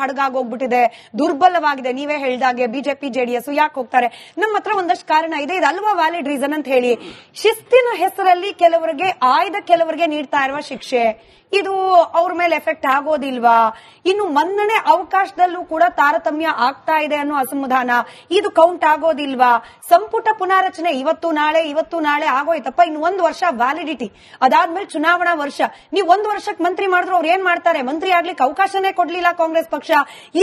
ಹಡಗಾಗೋಗ್ಬಿಟ್ಟಿದೆ, ದುರ್ಬಲವಾಗಿದೆ. ನೀವೇ ಹೇಳ್ದಾಗೆ ಬಿಜೆಪಿ ಜೆಡಿಎಸ್ ಯಾಕೆ ಹೋಗ್ತಾರೆ? ನಮ್ಮ ಹತ್ರ ಒಂದಷ್ಟು ಕಾರಣ ಇದೆ, ಇದಲ್ವಾ ವ್ಯಾಲಿಡ್ ರೀಸನ್ ಅಂತ ಹೇಳಿ. ಶಿಸ್ತಿನ ಹೆಸರಲ್ಲಿ ಕೆಲವರಿಗೆ ಆಯ್ದ ಕೆಲವರಿಗೆ ನೀಡ್ತಾ ಇರುವ ಶಿಕ್ಷೆ ಇದು ಅವ್ರ ಮೇಲೆ ಎಫೆಕ್ಟ್ ಆಗೋದಿಲ್ವಾ? ಇನ್ನು ಮನ್ನಣೆ ಅವಕಾಶದಲ್ಲೂ ಕೂಡ ತಾರತಮ್ಯ ಆಗ್ತಾ ಇದೆ ಅನ್ನೋ ಅಸಮಾಧಾನ, ಇದು ಕೌಂಟ್ ಆಗೋದಿಲ್ವಾ? ಸಂಪುಟ ಪುನಾರಚನೆ ಇವತ್ತು ನಾಳೆ ಆಗೋಯ್ತಪ್ಪ, ಇನ್ನು 1 ವರ್ಷ ವ್ಯಾಲಿಡಿಟಿ, ಅದಾದ್ಮೇಲೆ ಚುನಾವಣಾ ವರ್ಷ. ನೀವು 1 ವರ್ಷಕ್ಕೆ ಮಂತ್ರಿ ಮಾಡಿದ್ರು ಅವ್ರು ಏನ್ ಮಾಡ್ತಾರೆ? ಮಂತ್ರಿ ಆಗ್ಲಿಕ್ಕೆ ಅವಕಾಶನೇ ಕೊಡ್ಲಿಲ್ಲ ಕಾಂಗ್ರೆಸ್ ಪಕ್ಷ.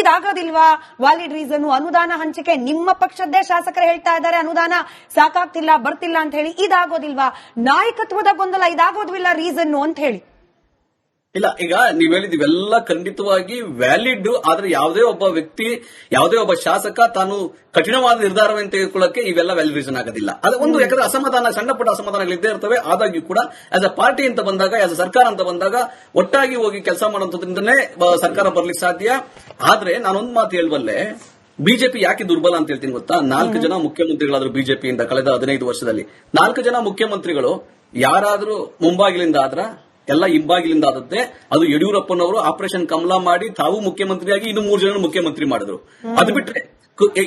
ಇದಾಗೋದಿಲ್ವಾ ವ್ಯಾಲಿಡ್ ರೀಸನ್? ಅನುದಾನ ಹಂಚಿಕೆ, ನಿಮ್ಮ ಪಕ್ಷದ್ದೇ ಶಾಸಕರು ಹೇಳ್ತಾ ಇದ್ದಾರೆ ಅನುದಾನ ಸಾಕಾಗ್ತಿಲ್ಲ, ಬರ್ತಿಲ್ಲ ಅಂತ ಹೇಳಿ. ಇದಾಗೋದಿಲ್ವಾ? ನಾಯಕತ್ವದ ಗೊಂದಲ, ಇದಾಗೋದಿಲ್ಲ ರೀಸನ್ ಅಂತ ಹೇಳಿ. ಇಲ್ಲ, ಈಗ ನೀವ್ ಹೇಳಿದಿವೆಲ್ಲ ಖಂಡಿತವಾಗಿ ವ್ಯಾಲಿಡ್. ಆದ್ರೆ ಯಾವುದೇ ಒಬ್ಬ ವ್ಯಕ್ತಿ, ಯಾವುದೇ ಒಬ್ಬ ಶಾಸಕ ತಾನು ಕಠಿಣವಾದ ನಿರ್ಧಾರವನ್ನು ತೆಗೆದುಕೊಳ್ಳಕ್ಕೆ ಇವೆಲ್ಲ ವ್ಯಾಲಿಡ್ ರೀಸನ್ ಆಗೋದಿಲ್ಲ. ಅದು ಒಂದು, ಯಾಕಂದ್ರೆ ಅಸಮಾಧಾನ, ಸಣ್ಣ ಪುಟ್ಟ ಅಸಮಾಧಾನಗಳಿದ್ದೇ ಇರ್ತವೆ. ಆದಾಗ್ಯೂ ಕೂಡ ಆಸ್ ಅ ಪಾರ್ಟಿ ಅಂತ ಬಂದಾಗ, ಆಸ್ ಅ ಸರ್ಕಾರ ಅಂತ ಬಂದಾಗ ಒಟ್ಟಾಗಿ ಹೋಗಿ ಕೆಲಸ ಮಾಡುವಂತದ್ರಿಂದನೇ ಸರ್ಕಾರ ಬರ್ಲಿಕ್ಕೆ ಸಾಧ್ಯ. ಆದ್ರೆ ನಾನೊಂದು ಮಾತು ಹೇಳಬಲ್ಲೆ, ಬಿಜೆಪಿ ಯಾಕೆ ದುರ್ಬಲ ಅಂತ ಹೇಳ್ತೀನಿ ಗೊತ್ತಾ? 4 ಜನ ಮುಖ್ಯಮಂತ್ರಿಗಳಾದ್ರು ಬಿಜೆಪಿಯಿಂದ ಕಳೆದ 15 ವರ್ಷದಲ್ಲಿ. 4 ಜನ ಮುಖ್ಯಮಂತ್ರಿಗಳು ಯಾರಾದ್ರೂ ಮುಂಬಾಗಿಲಿಂದ ಆದ್ರ ಎಲ್ಲ ಹಿಂಬಾಗಿಲಿಂದ ಆದದ್ದೇ. ಅದು ಯಡಿಯೂರಪ್ಪನವರು ಆಪರೇಷನ್ ಕಮಲ ಮಾಡಿ ತಾವು ಮುಖ್ಯಮಂತ್ರಿಯಾಗಿ ಇನ್ನು 3 ಜನ ಮುಖ್ಯಮಂತ್ರಿ ಮಾಡಿದ್ರು. ಅದು ಬಿಟ್ರೆ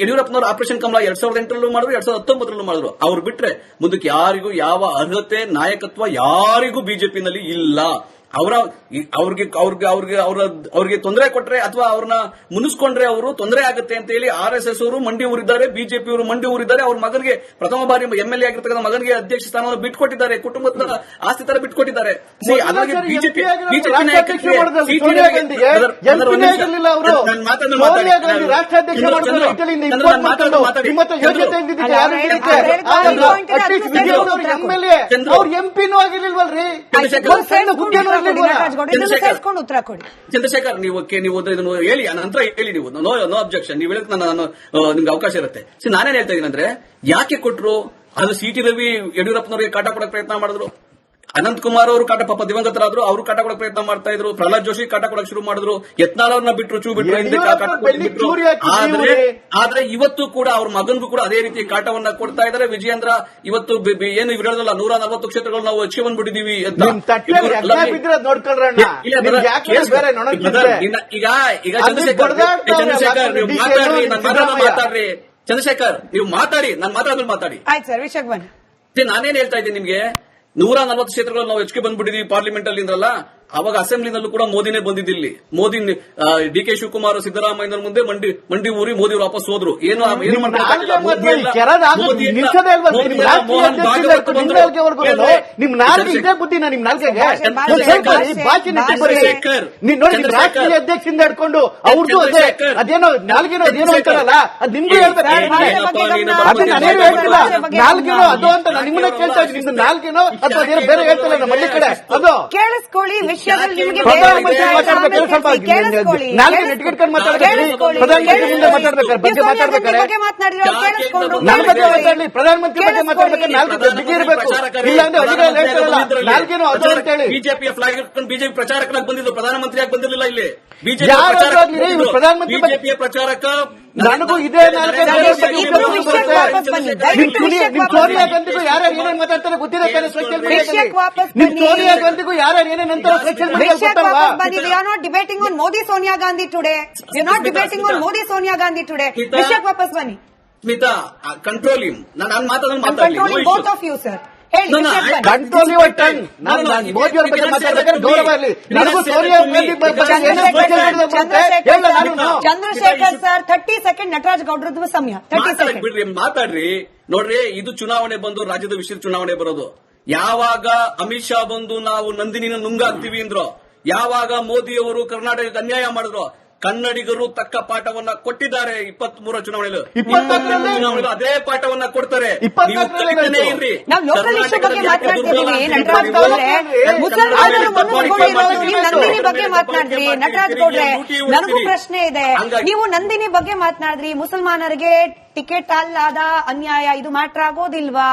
ಯಡಿಯೂರಪ್ಪನವರು ಆಪರೇಷನ್ ಕಮಲ 2008ರಲ್ಲೂ ಮಾಡಿದ್ರು, 2019ರಲ್ಲೂ ಮಾಡಿದ್ರು. ಅವ್ರು ಬಿಟ್ರೆ ಮುಂದಕ್ಕೆ ಯಾರಿಗೂ ಯಾವ ಅರ್ಹತೆ, ನಾಯಕತ್ವ ಯಾರಿಗೂ ಬಿಜೆಪಿನಲ್ಲಿ ಇಲ್ಲ. ಅವ್ರಿಗೆ ತೊಂದರೆ ಕೊಟ್ರೆ ಅಥವಾ ಅವ್ರನ್ನ ಮುನಿಸ್ಕೊಂಡ್ರೆ ಅವರು ತೊಂದರೆ ಆಗುತ್ತೆ ಅಂತ ಹೇಳಿ RSS ಅವರು ಮಂಡಿ ಊರಿದ್ದಾರೆ, ಬಿಜೆಪಿ ಅವರು ಮಂಡಿ ಊರಿದ್ದಾರೆ. ಅವ್ರ ಮಗನಿಗೆ ಪ್ರಥಮ ಬಾರಿ MLA ಆಗಿರ್ತಕ್ಕಂಥ ಮಗನಿಗೆ ಅಧ್ಯಕ್ಷ ಸ್ಥಾನವನ್ನು ಬಿಟ್ಕೊಟ್ಟಿದ್ದಾರೆ, ಕುಟುಂಬದ ಆಸ್ತಿ ತರ ಬಿಟ್ಕೊಟ್ಟಿದ್ದಾರೆ. ಬಿಜೆಪಿ ಚಂದ್ರಶೇಖರ್, ನೀವು ಇದನ್ನು ಹೇಳಿ, ನಂತರ ಹೇಳಿ. ನೀವು ನೋ ಅಬ್ಜೆಕ್ಷನ್, ನೀವು ಹೇಳಿದ್ರೆ ನಾನು ನಿಮ್ಗೆ ಅವಕಾಶ ಇರುತ್ತೆ. ನಾನೇನ್ ಹೇಳ್ತಾ ಇದ್ದೀನಿ ಅಂದ್ರೆ, ಯಾಕೆ ಕೊಟ್ರು? ಅದು CT ರವಿ ಯಡಿಯೂರಪ್ಪನವರಿಗೆ ಕಾಟ ಕೊಡಕ್ಕೆ ಪ್ರಯತ್ನ ಮಾಡಿದ್ರು. ಅನಂತ್ ಕುಮಾರ್ ಅವರು ಕಾಟ, ಪಾಪ ದಿವಂಗತರಾದ್ರು, ಅವರು ಕಾಟ ಕೊಡಕ್ಕೆ ಪ್ರಯತ್ನ ಮಾಡ್ತಾ ಇದ್ರು. ಪ್ರಹ್ಲಾದ್ ಜೋಶಿ ಕಾಟ ಕೊಡಕ್ಕೆ ಶುರು ಮಾಡಿದ್ರು. ಯತ್ನಾಳ್ ಅವ್ರನ್ನ ಬಿಟ್ರು, ಆದ್ರೆ ಇವತ್ತು ಕೂಡ ಅವ್ರ ಮಗನ್ಗೂ ಕೂಡ ಅದೇ ರೀತಿ ಕಾಟವನ್ನ ಕೊಡ್ತಾ ಇದ್ದಾರೆ. ವಿಜಯೇಂದ್ರ ಇವತ್ತು ಏನು ಇವ್ರಲ್ಲ 140 ಕ್ಷೇತ್ರಗಳು ನಾವು ಹೆಚ್ಚು ಬಂದ್ಬಿಟ್ಟಿದೀವಿ ಅಂತ. ಈಗ ಚಂದ್ರಶೇಖರ್ ನೀವು ಮಾತಾಡ್ರಿ, ಚಂದ್ರಶೇಖರ್ ನೀವು ಮಾತಾಡಿ, ನಾನು ಮಾತಾಡಿದ್ರೆ ಮಾತಾಡಿ. ನಾನೇನ್ ಹೇಳ್ತಾ ಇದ್ದೀನಿ ನಿಮ್ಗೆ, 140 ಕ್ಷೇತ್ರಗಳು ನಾವು ಹೆಚ್ಚಿಗೆ ಬಂದ್ಬಿಟ್ಟಿದೀವಿ ಪಾರ್ಲಿಮೆಂಟ್ ಅಲ್ಲಿ ಅಂದ್ರಲ್ಲ, ಅವಾಗ ಅಸೆಂಬ್ಲಿನಲ್ಲೂ ಕೂಡ ಮೋದಿನೇ ಬಂದಿದ್ದಿಲ್ಲಿ. ಮೋದಿ DK ಶಿವಕುಮಾರ್ ಸಿದ್ದರಾಮಯ್ಯನವ್ರ ಮುಂದೆ ಮಂಡಿ ಊರಿ ಮೋದಿ ವಾಪಸ್ ಹೋದ್ರು. ಏನು ನಿಮ್ ನಾಲ್ಗೆ ಇದೇ ಬುದ್ಧಿನ ನಿಮ್ ನಾಲ್ಗೆಗೆ ರಾಷ್ಟ್ರೀಯ ಅಧ್ಯಕ್ಷದಿಂದ ಹಿಡ್ಕೊಂಡು ಅವ್ರದ್ದು ಅದೇನೋ ನಾಲ್ಗೇನೋ ಅದೇನೋ ಅಂತಾರಲ್ಲ, ಅದ್ ನಿಮ್ಗೆ ಹೇಳ್ತಾರೆ. ನಾಲ್ಗೇನೋ ಅದು ಅಂತ ನಾನು ನಿಮ್ಮನ್ನ ಕೇಳ್ತಾ ಇದ್ದೀನಿ. ನಿಮ್ದು ನಾಲ್ಗೇನೋ ಅಥವಾ ಅದೇನೋ ಬೇರೆ ಹೇಳ್ತಾರಲ್ಲ ನಮ್ಮ ಹಳ್ಳಿ ಕಡೆ, ಅದು ಕೇಳಿಸ್ಕೊಳ್ಳಿ. ಪ್ರಧಾನಮಂತ್ರಿ ಮಾತಾಡ್ಬೇಕಾದ್ರೆ ಸ್ವಲ್ಪ ನಾಲ್ಗೆ ನೆಟ್ಗಿಟ್ಕೊಂಡು ಮಾತಾಡ್ಬೇಕ್ರಿ. ಪ್ರಧಾನಮಂತ್ರಿ ಮುಂದೆ ಮಾತಾಡ್ಬೇಕಾದ್ರೆ ಬಗ್ಗೆ ಮಾತಾಡ್ಬೇಕಾದ್ರೆ ನನ್ನ ಬಗ್ಗೆ ಮಾತಾಡ್ಲಿ. ಪ್ರಧಾನಮಂತ್ರಿ ಬಗ್ಗೆ ಮಾತಾಡ್ಬೇಕಾದ್ರೆ ನಾಲ್ಕು ಬಿಗಿ ಇರಬೇಕು, ಇಲ್ಲಾಂದ್ರೆ ಅಧಿಕಾರ ಹೇಳ್ತಾರಲ್ಲ ನಾಲ್ಗೇನೋ ಅದು ಅಂತ ಹೇಳಿ. ಬಿಜೆಪಿಯ ಫ್ಲಾಗ್ ಇಟ್ಕೊಂಡು ಬಿಜೆಪಿ ಪ್ರಚಾರಕನಾಗಿ ಬಂದಿದ್ದು, ಪ್ರಧಾನಮಂತ್ರಿಯಾಗಿ ಬಂದಿರಲಿಲ್ಲ. ಇಲ್ಲಿ ಪ್ರಧಾನಮಂತ್ರಿ ಬಿಜೆಪಿಯ ಪ್ರಚಾರಕ ನನಗೂ ಇದೇ ನಾಲ್ಕು ನಿಮ್ ಸೋನಿಯಾ ಗಾಂಧಿಗೂ ಯಾರ್ಯಾರು ಏನೇನ್ ಮಾತಾಡ್ತಾರೆ ಗೊತ್ತಿದೆ ತಾನೆ ಸೋಷಿಯಲ್ ಮೀಡಿಯಾದಲ್ಲಿ. ನಿಮ್ ಸೋನಿಯಾ ಗಾಂಧಿಗೂ ಯಾರ್ಯಾರು ಏನೇನ್ ಅಂತಾರೆ ಸೋಷಿಯಲ್ ಮೀಡಿಯಾದಲ್ಲಿ ಗೊತ್ತಲ್ವಾ? We are not debating on Modi Sonia Gandhi today. We are not debating on Modi Sonia Gandhi today. ವಿಷಯಕ್ಕೆ ವಾಪಸ್ ಬನ್ನಿ. Smita, control him. ನಾನು ಮಾತಾಡೋದು controlling both of you, sir. Control your tongue. Modi ಅವ್ರ ಬಗ್ಗೆ ಮಾತಾಡ್ಬೇಕಾದ್ರೆ ಗೌರವ ಇರಲಿ. ನನಗೂ ಸೋನಿಯಾ ಗಾಂಧಿ ಚಂದ್ರಶೇಖರ್ ಸರ್ 30 ಸೆಕೆಂಡ್ ನಟರಾಜ್ ಗೌಡ್ರದ್ದು ಸಮಯ. 30 ಸೆಕೆಂಡ್ ಬಿಡ್ರಿ, ಮಾತಾಡ್ರಿ. ನೋಡ್ರಿ, ಇದು ಚುನಾವಣೆ ಬಂದು ರಾಜ್ಯದ ವಿಷಯ ಚುನಾವಣೆ ಬರೋದು. ಯಾವಾಗ ಅಮಿತ್ ಶಾ ಬಂದು ನಾವು ನಂದಿನಿನ ನುಂಗಾಕ್ತಿವಿ ಅಂದ್ರು, ಯಾವಾಗ ಮೋದಿ ಅವರು ಕರ್ನಾಟಕಕ್ಕೆ ಅನ್ಯಾಯ ಮಾಡಿದ್ರು, ಕನ್ನಡಿಗರು ತಕ್ಕ ಪಾಠವನ್ನ ಕೊಟ್ಟಿದ್ದಾರೆ. 23 ಚುನಾವಣೆಗಳು ಅದೇ ಪಾಠವನ್ನ ಕೊಡ್ತಾರೆ. ನಾವು ಲೋಕಲ್ ಇಶ್ಯೂ ಬಗ್ಗೆ ಮಾತನಾಡ್ತಿದ್ದೀವಿ. ನಟರಾಜ್ ಗೌಡ್ರೆ ಮುಸಲ್ಮಾನರು ನಂದಿನಿ ಬಗ್ಗೆ ಮಾತನಾಡಿದ್ರಿ. ನಟರಾಜ್ ಗೌಡ್ರೆ, ನನಗೂ ಪ್ರಶ್ನೆ ಇದೆ. ನೀವು ನಂದಿನಿ ಬಗ್ಗೆ ಮಾತನಾಡಿದ್ರಿ, ಮುಸಲ್ಮಾನರಿಗೆ ಟಿಕೆಟ್ ಅಲ್ಲಾದ ಅನ್ಯಾಯ, ಇದು ಮ್ಯಾಟರ್ ಆಗೋದಿಲ್ವಾ?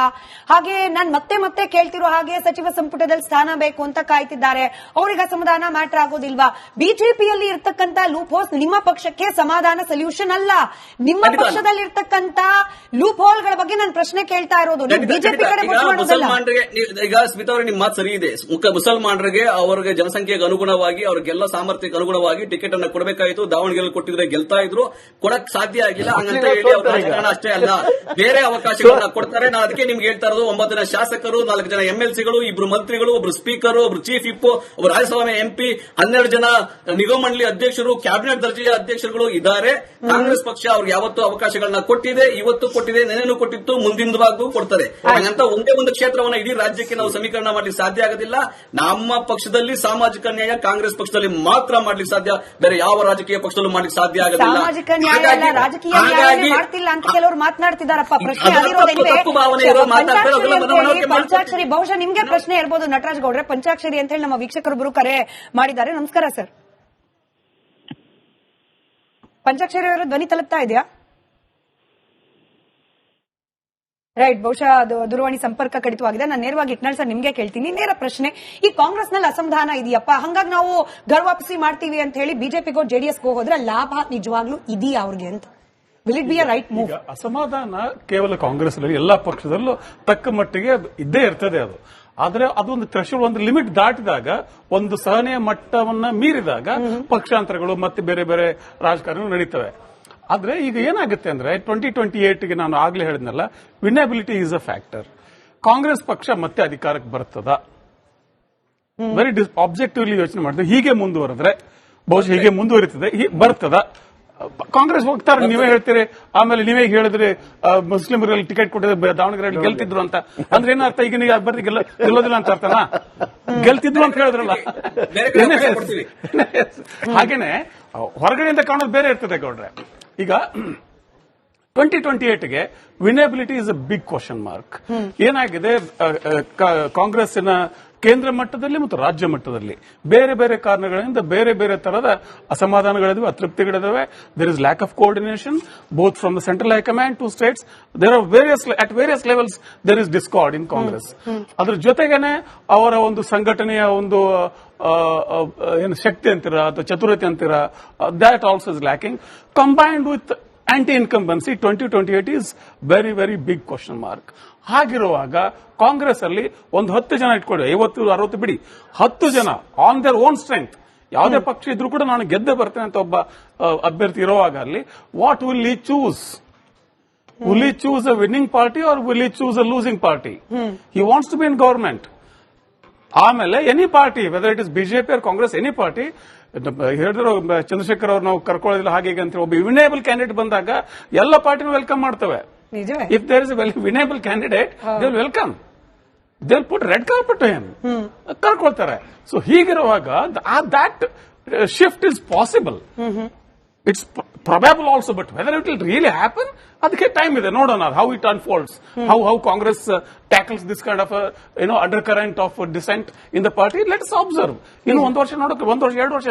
ಹಾಗೆ ನಾನು ಮತ್ತೆ ಕೇಳ್ತಿರೋ ಹಾಗೆ ಸಚಿವ ಸಂಪುಟದಲ್ಲಿ ಸ್ಥಾನ ಬೇಕು ಅಂತ ಕಾಯ್ತಿದ್ದಾರೆ, ಅವರಿಗೆ ಅಸಮಾಧಾನ ಮ್ಯಾಟರ್ ಆಗೋದಿಲ್ವಾ? ಬಿಜೆಪಿಯಲ್ಲಿ ಇರ್ತಕ್ಕಂಥ ಲೂಪ್ ಅಫ್ಕೋರ್ಸ್ ನಿಮ್ಮ ಪಕ್ಷಕ್ಕೆ ಸಮಾಧಾನ ಸೊಲ್ಯೂಷನ್ ಅಲ್ಲ. ನಿಮ್ಮ ಖಂಡಿತ ಅಲ್ಲ. ಪಕ್ಷದಲ್ಲಿರ್ತಕ್ಕಂತ ಲೂಪ್ ಹೋಲ್ಗಳ ಬಗ್ಗೆ ನಾನು ಪ್ರಶ್ನೆ ಕೇಳ್ತಾ ಇರೋದು. ಬಿಜೆಪಿ ಕಡೆ ಈಗ ಮುಸಲ್ಮಾನರಿಗೆ ಈಗ ಸ್ಮಿತಾ ಅವರಿಗೆ ನಿಮ್ಮ ಮಾತು ಸರಿ ಇದೆ. ಮುಸಲ್ಮಾನರಿಗೆ ಅವರಿಗೆ ಜನಸಂಖ್ಯೆಗೆ ಅನುಗುಣವಾಗಿ ಅವ್ರಿಗೆಲ್ಲ ಸಾಮರ್ಥ್ಯಕ್ಕೆ ಅನುಗುಣವಾಗಿ ಟಿಕೆಟ್ ಅನ್ನ ಕೊಡಬೇಕಾಯಿತು. ದಾವಣಗೆರೆ ಕೊಟ್ಟಿದ್ರೆ ಗೆಲ್ತಾ ಇದ್ರು, ಕೊಡಕ್ ಸಾಧ್ಯ ಆಗಿಲ್ಲ. ಹಂಗಂತ ಹೇಳಿ ಅವ್ರ ರಾಜಕಾರಣ ಅಷ್ಟೇ ಅಲ್ಲ, ಬೇರೆ ಅವಕಾಶಗಳನ್ನ ಕೊಡ್ತಾರೆ. ನಾನು ಅದಕ್ಕೆ ನಿಮ್ಗೆ ಹೇಳ್ತಾ ಇರೋದು 9 ಜನ ಶಾಸಕರು, 4 ಜನ MLCಗಳು, 2 ಮಂತ್ರಿಗಳು, 1 speaker, 1 chief whip, 1 Rajya Sabha MP, 12 ಜನ ನಿಗಮ ಮಂಡಳಿ ಅಧ್ಯಕ್ಷರು, ಕ್ಯಾಬಿನೆಟ್ ದರ್ಜೆಯ ಅಧ್ಯಕ್ಷರುಗಳು ಇದ್ದಾರೆ. ಕಾಂಗ್ರೆಸ್ ಪಕ್ಷ ಅವ್ರಿಗೆ ಯಾವತ್ತೂ ಅವಕಾಶಗಳನ್ನ ಕೊಟ್ಟಿದೆ, ಇವತ್ತು ಕೊಟ್ಟಿದೆ, ನೆನೆನೂ ಕೊಟ್ಟಿತ್ತು, ಮುಂದಿನ ಭಾಗವೂ ಕೊಡ್ತಾರೆ. ಹಾಗಂತ ಒಂದೇ ಒಂದು ಕ್ಷೇತ್ರವನ್ನ ಇಡೀ ರಾಜ್ಯಕ್ಕೆ ನಾವು ಸಮೀಕರಣ ಮಾಡ್ಲಿಕ್ಕೆ ಸಾಧ್ಯ ಆಗೋದಿಲ್ಲ. ನಮ್ಮ ಪಕ್ಷದಲ್ಲಿ ಸಾಮಾಜಿಕ ನ್ಯಾಯ ಕಾಂಗ್ರೆಸ್ ಪಕ್ಷದಲ್ಲಿ ಮಾತ್ರ ಮಾಡ್ಲಿಕ್ಕೆ ಸಾಧ್ಯ, ಬೇರೆ ಯಾವ ರಾಜಕೀಯ ಪಕ್ಷದಲ್ಲೂ ಮಾಡ್ಲಿಕ್ಕೆ ಸಾಧ್ಯ ಆಗೋದಿಲ್ಲ. ಸಾಮಾಜಿಕ ನ್ಯಾಯ ಅಲ್ಲ, ರಾಜಕೀಯ ನ್ಯಾಯ ಮಾಡ್ತಿಲ್ಲ ಅಂತ ಕೆಲವರು ಮಾತನಾಡ್ತಿದ್ದಾರಪ್ಪ. ಪ್ರಶ್ನೆ ಪಂಚಾಕ್ಷರಿ ಬಹುಶಃ ನಿಮ್ಗೆ ಪ್ರಶ್ನೆ ಇರ್ಬೋದು ನಟರಾಜ್ ಗೌಡ್ರೆ. ಪಂಚಾಕ್ಷರಿ ಅಂತ ಹೇಳಿ ನಮ್ಮ ವೀಕ್ಷಕರೊಬ್ಬರು ಕರೆ ಮಾಡಿದ್ದಾರೆ. ನಮಸ್ಕಾರ ಸರ್. ಪಂಚಾಕ್ಷರಿ ಅವರ ಧ್ವನಿ ತಲುಪ್ತಾ ಇದೆಯಾ? ರೈಟ್, ಬಹುಶಃ ಅದು ದೂರವಾಣಿ ಸಂಪರ್ಕ ಕಡಿತವಾಗಿದೆ. ನಾನು ನೇರವಾಗಿ ಇಟ್ನಾಳ್ ಸರ್ ನಿಮ್ಗೆ ಕೇಳ್ತೀನಿ. ನೇರ ಪ್ರಶ್ನೆ, ಈ ಕಾಂಗ್ರೆಸ್ ನಲ್ಲಿ ಅಸಮಾಧಾನ ಇದೆಯಪ್ಪ, ಹಂಗಾಗಿ ನಾವು ಗರ್ವಾಪಸಿ ಮಾಡ್ತೀವಿ ಅಂತ ಹೇಳಿ ಬಿಜೆಪಿಗೋ ಜೆಡಿಎಸ್ಗೋ ಹೋದ್ರೆ ಲಾಭ ನಿಜವಾಗ್ಲೂ ಇದೆಯಾ ಅವ್ರಿಗೆ ಅಂತ? Will it be a right move? ಅಸಮಾಧಾನ ಕೇವಲ ಕಾಂಗ್ರೆಸ್ ಅಲ್ಲಿ ಎಲ್ಲಾ ಪಕ್ಷದಲ್ಲೂ ತಕ್ಕ ಮಟ್ಟಿಗೆ ಇದ್ದೇ ಇರ್ತದೆ. ಅದು ಆದ್ರೆ ಅದೊಂದು ಥ್ರೆಶೋಲ್ಡ್, ಒಂದು ಲಿಮಿಟ್ ದಾಟಿದಾಗ, ಒಂದು ಸಹನೆಯ ಮಟ್ಟವನ್ನ ಮೀರಿದಾಗ ಪಕ್ಷಾಂತರಗಳು ಮತ್ತೆ ಬೇರೆ ಬೇರೆ ರಾಜಕಾರಣ ನಡೀತವೆ. ಆದ್ರೆ ಈಗ ಏನಾಗುತ್ತೆ ಅಂದ್ರೆ 2028ಗೆ ನಾನು ಆಗ್ಲೇ ಹೇಳಿದ್ನಲ್ಲ, winnability is a factor. Congress ಪಕ್ಷ ಮತ್ತೆ ಅಧಿಕಾರಕ್ಕೆ ಬರ್ತದ? ವೆರಿ ಆಬ್ಜೆಕ್ಟಿವ್ಲಿ ಯೋಚನೆ ಮಾಡಿದ್ರೆ ಹೀಗೆ ಮುಂದುವರೆದ್ರೆ ಬಹುಶಃ ಹೀಗೆ ಮುಂದುವರಿತದೆ, ಬರ್ತದ. ಕಾಂಗ್ರೆಸ್ ಹೋಗ್ತಾರೆ ನೀವೇ ಹೇಳ್ತೀರಿ, ಆಮೇಲೆ ನೀವೇ ಹೇಳಿದ್ರಿ ಮುಸ್ಲಿಮರಲ್ಲಿ ಟಿಕೆಟ್ ಕೊಟ್ಟಿದ್ರೆ ದಾವಣಗೆರೆಯಲ್ಲಿ ಗೆಲ್ತಿದ್ರು ಅಂತ. ಅಂದ್ರೆ ಏನರ್ಥ? ಈಗ ನೀವು ಬರ್ರಿ ಗೆಲ್ಲೋದಿಲ್ಲ ಅಂತ ಅರ್ಥನಾ? ಗೆಲ್ತಿದ್ರು ಅಂತ ಹೇಳಿದ್ರಲ್ಲ. ಹಾಗೇನೆ ಹೊರಗಡೆಯಿಂದ ಕಾಣೋದು ಬೇರೆ ಇರ್ತದೆ ಗೌಡ್ರೆ. ಈಗ 2028ಗೆ winnability is a big question mark. ಏನಾಗಿದೆ, ಕಾಂಗ್ರೆಸ್ಸಿನ ಕೇಂದ್ರ ಮಟ್ಟದಲ್ಲಿ ಮತ್ತು ರಾಜ್ಯ ಮಟ್ಟದಲ್ಲಿ ಬೇರೆ ಬೇರೆ ಕಾರಣಗಳಿಂದ ಬೇರೆ ಬೇರೆ ತರದ ಅಸಮಾಧಾನಗಳಿದಾವೆ, ಅತೃಪ್ತಿಗಳಿದಾವೆ. There is lack of coordination both from the central high command to states. There are various levels there is discord in Congress. ಅದ್ರ ಜೊತೆಗೇನೆ ಅವರ ಒಂದು ಸಂಘಟನೆಯ ಒಂದು ಏನು ಶಕ್ತಿ ಅಂತೀರಾ ಅಥವಾ ಚತುರತೆ ಅಂತೀರಾ, that also is lacking. Combined with anti-incumbency 2028 is very very big question mark. ಹಾಗಿರುವಾಗ ಕಾಂಗ್ರೆಸ್ ಅಲ್ಲಿ ಒಂದು 10 ಜನ ಇಟ್ಕೊಳ್ಳಿ, 50-60 ಬಿಡಿ, 10 ಜನ ಆನ್ ದೇರ್ ಓನ್ ಸ್ಟ್ರೆಂತ್, ಯಾವುದೇ ಪಕ್ಷ ಇದ್ರೂ ಕೂಡ ನಾನು ಗೆದ್ದೆ ಬರ್ತೇನೆ ಅಂತ ಒಬ್ಬ ಅಭ್ಯರ್ಥಿ ಇರುವಾಗ ಅಲ್ಲಿ what will he choose? Will he choose a winning party or will he choose a losing party? He wants to be in government. ಆಮೇಲೆ any party, whether it is BJP or Congress, any party, ಹೇಳಿದ್ರು ಚಂದ್ರಶೇಖರ್ ಅವ್ರು ನಾವು ಕರ್ಕೊಳ್ಳೋದಿಲ್ಲ ಹಾಗೆ ಅಂತ. ಒಬ್ಬ ವಿನೇಬಲ್ candidate ಬಂದಾಗ ಎಲ್ಲ ಪಾರ್ಟಿನೂ ವೆಲ್ಕಮ್ ಮಾಡ್ತವೆ. If there is a winnable candidate they will welcome, they will put red carpet to him, ಕರ್ಕೊಳ್ತಾರೆ. ಸೊ ಹೀಗಿರುವಾಗ that shift is possible. It's probable also, but whether it will really happen, ಅದಕ್ಕೆ time ಇದೆ, ನೋಡೋಣ how it unfolds, how Congress tackles this kind of undercurrent of dissent in the party. Let's observe. ಇನ್ನು 1 ವರ್ಷ ನೋಡೋಕೆ, 1 ವರ್ಷ 2 ವರ್ಷ